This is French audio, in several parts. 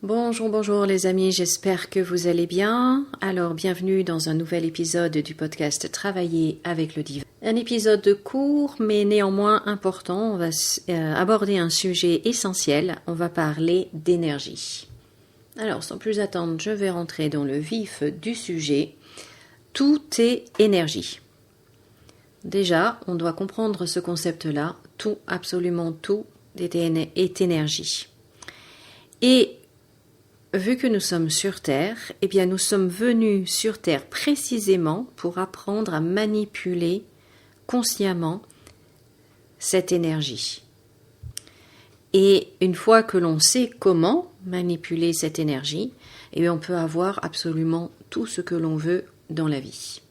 Bonjour les amis, j'espère que vous allez bien. Alors bienvenue dans un nouvel épisode du podcast Travailler avec le divin. Un épisode court mais néanmoins important, on va aborder un sujet essentiel, on va parler d'énergie. Alors sans plus attendre, je vais rentrer dans le vif du sujet. Tout est énergie. Déjà, on doit comprendre ce concept-là, tout, absolument tout est énergie. Et vu que nous sommes sur Terre, eh bien nous sommes venus sur Terre précisément pour apprendre à manipuler consciemment cette énergie. Et une fois que l'on sait comment manipuler cette énergie, eh bien on peut avoir absolument tout ce que l'on veut dans la vie.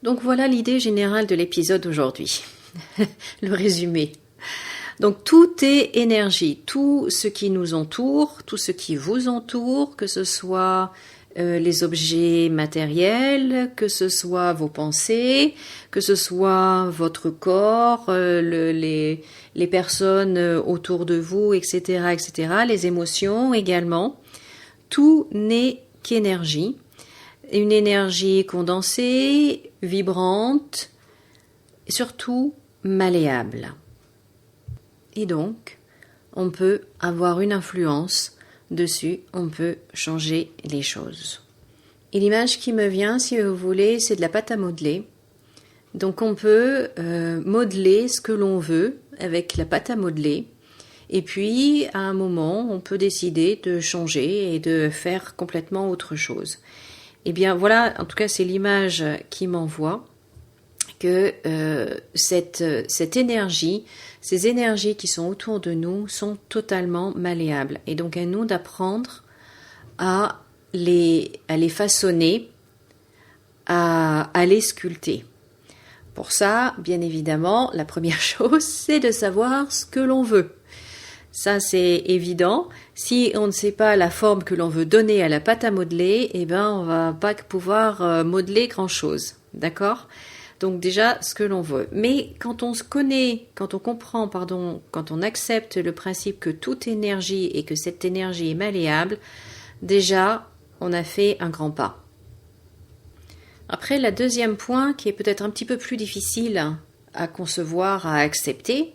Donc voilà l'idée générale de l'épisode d'aujourd'hui, le résumé. Donc tout est énergie, tout ce qui nous entoure, tout ce qui vous entoure, que ce soit les objets matériels, que ce soit vos pensées, que ce soit votre corps, les personnes autour de vous, etc., etc., les émotions également. Tout n'est qu'énergie, une énergie condensée, vibrante, et surtout malléable. Et donc, on peut avoir une influence dessus, on peut changer les choses. Et l'image qui me vient, si vous voulez, c'est de la pâte à modeler. Donc on peut modeler ce que l'on veut avec la pâte à modeler. Et puis, à un moment, on peut décider de changer et de faire complètement autre chose. Eh bien, voilà, en tout cas, c'est l'image qui m'envoie que cette énergie, ces énergies qui sont autour de nous sont totalement malléables. Et donc à nous d'apprendre à les façonner, à les sculpter. Pour ça, bien évidemment, la première chose, c'est de savoir ce que l'on veut. Ça, c'est évident. Si on ne sait pas la forme que l'on veut donner à la pâte à modeler, eh ben, on va pas pouvoir modeler grand-chose. D'accord ? Donc déjà, ce que l'on veut. Mais quand on se connaît, quand on accepte le principe que toute énergie et que cette énergie est malléable, déjà, on a fait un grand pas. Après, le deuxième point, qui est peut-être un petit peu plus difficile à concevoir, à accepter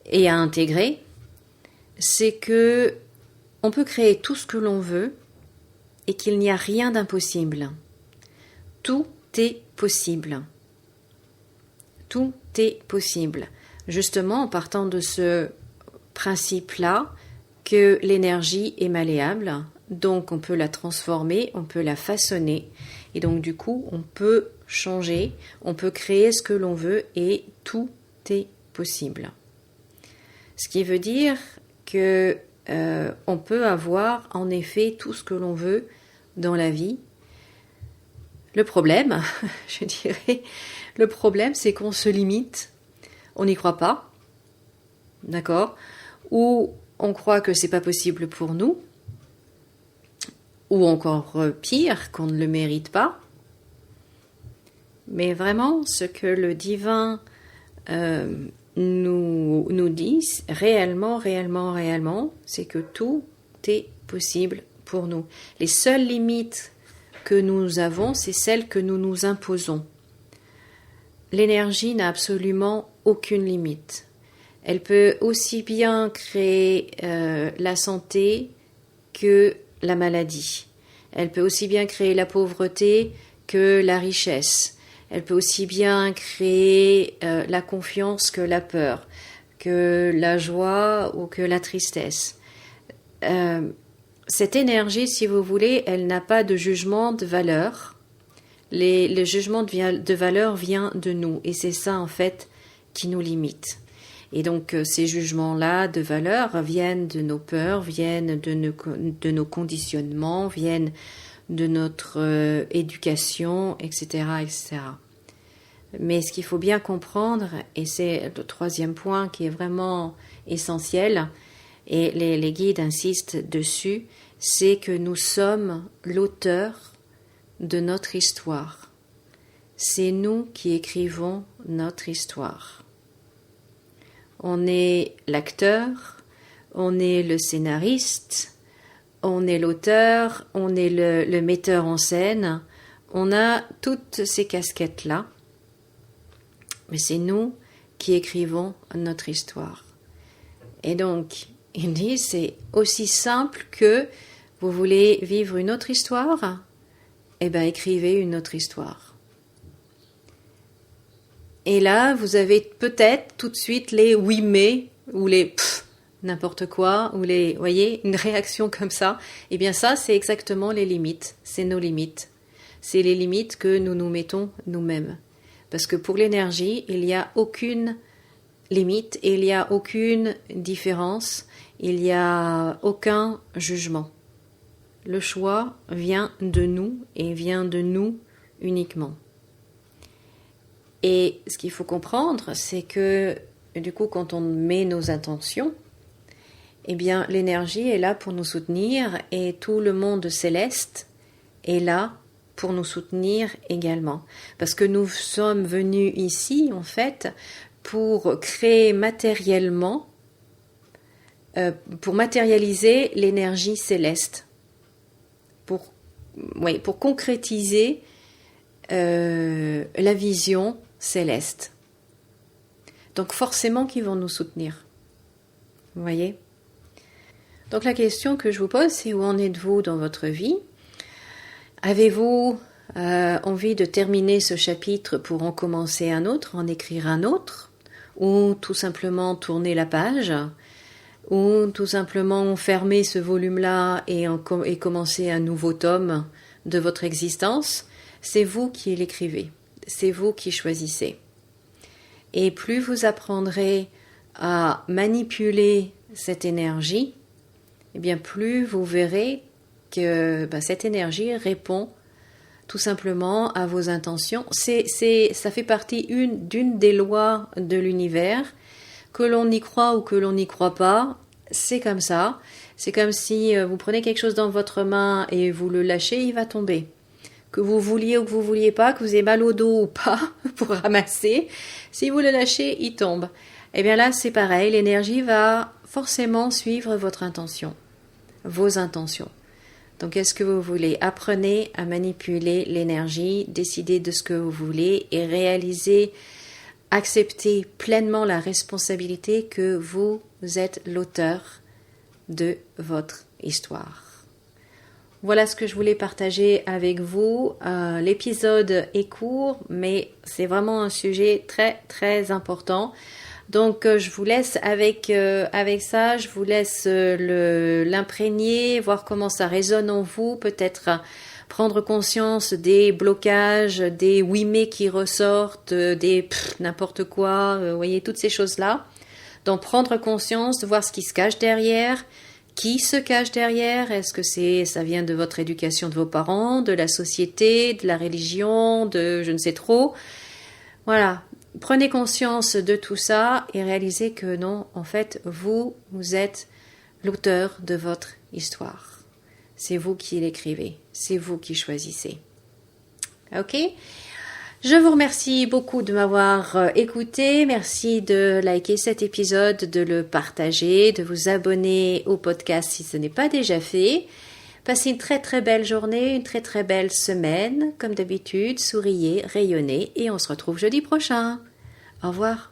et à intégrer, c'est que on peut créer tout ce que l'on veut et qu'il n'y a rien d'impossible. Tout est possible. Tout est possible. Justement, en partant de ce principe-là, que l'énergie est malléable, donc on peut la transformer, on peut la façonner, et donc du coup, on peut changer, on peut créer ce que l'on veut, et tout est possible. Ce qui veut dire que on peut avoir en effet tout ce que l'on veut dans la vie. Le problème, je dirais, le problème, c'est qu'on se limite, on n'y croit pas, d'accord, ou on croit que c'est pas possible pour nous, ou encore pire, qu'on ne le mérite pas. Mais vraiment, ce que le divin nous dit, réellement, c'est que tout est possible pour nous. Les seules limites que nous avons, c'est celle que nous nous imposons. L'énergie n'a absolument aucune limite. Elle peut aussi bien créer la santé que la maladie. Elle peut aussi bien créer la pauvreté que la richesse. Elle peut aussi bien créer la confiance que la peur, que la joie ou que la tristesse. Cette énergie, si vous voulez, elle n'a pas de jugement de valeur. Le jugement de valeur vient de nous. Et c'est ça, en fait, qui nous limite. Et donc, ces jugements-là de valeur viennent de nos peurs, viennent de nos conditionnements, viennent de notre éducation, etc., etc. Mais ce qu'il faut bien comprendre, et c'est le troisième point qui est vraiment essentiel, et les guides insistent dessus, c'est que nous sommes l'auteur de notre histoire. C'est nous qui écrivons notre histoire. On est l'acteur, on est le scénariste, on est l'auteur, on est le metteur en scène, on a toutes ces casquettes-là, mais c'est nous qui écrivons notre histoire. Et donc, il dit, c'est aussi simple que vous voulez vivre une autre histoire, eh bien, écrivez une autre histoire. Et là, vous avez peut-être tout de suite les oui mais ou les pff, n'importe quoi, ou les, voyez, une réaction comme ça. Eh bien, ça, c'est exactement les limites. C'est nos limites. C'est les limites que nous nous mettons nous-mêmes. Parce que pour l'énergie, il n'y a aucune limite, il n'y a aucune différence, il n'y a aucun jugement. Le choix vient de nous et vient de nous uniquement. Et ce qu'il faut comprendre, c'est que du coup, quand on met nos intentions, eh bien, l'énergie est là pour nous soutenir et tout le monde céleste est là pour nous soutenir également. Parce que nous sommes venus ici, en fait, pour créer matériellement, pour matérialiser l'énergie céleste, pour concrétiser la vision céleste. Donc forcément qu'ils vont nous soutenir. Vous voyez ? Donc la question que je vous pose, c'est où en êtes-vous dans votre vie ? Avez-vous envie de terminer ce chapitre pour en commencer un autre, en écrire un autre ? Ou tout simplement tourner la page ? Ou tout simplement fermer ce volume-là et commencer un nouveau tome de votre existence ? C'est vous qui l'écrivez, c'est vous qui choisissez. Et plus vous apprendrez à manipuler cette énergie, eh bien plus vous verrez que cette énergie répond tout simplement à vos intentions. Ça fait partie d'une des lois de l'univers. Que l'on y croit ou que l'on n'y croit pas, c'est comme ça. C'est comme si vous prenez quelque chose dans votre main et vous le lâchez, il va tomber. Que vous vouliez ou que vous vouliez pas, que vous ayez mal au dos ou pas pour ramasser, si vous le lâchez, il tombe. Eh bien là, c'est pareil, l'énergie va forcément suivre votre intention, vos intentions. Donc, est-ce que vous voulez ? Apprenez à manipuler l'énergie, décidez de ce que vous voulez et réalisez, acceptez pleinement la responsabilité que vous êtes l'auteur de votre histoire. Voilà ce que je voulais partager avec vous. L'épisode est court, mais c'est vraiment un sujet très, très important. Donc, je vous laisse avec ça, je vous laisse l'imprégner, voir comment ça résonne en vous, peut-être prendre conscience des blocages, des oui mais qui ressortent, des n'importe quoi, vous voyez, toutes ces choses-là. Donc, prendre conscience, de voir ce qui se cache derrière. Qui se cache derrière ? Est-ce que ça vient de votre éducation de vos parents, de la société, de la religion, de je ne sais trop ? Voilà, prenez conscience de tout ça et réalisez que non, en fait, vous êtes l'auteur de votre histoire. C'est vous qui l'écrivez, c'est vous qui choisissez. Ok ? Je vous remercie beaucoup de m'avoir écouté. Merci de liker cet épisode, de le partager, de vous abonner au podcast si ce n'est pas déjà fait. Passez une très très belle journée, une très très belle semaine. Comme d'habitude, souriez, rayonnez et on se retrouve jeudi prochain. Au revoir.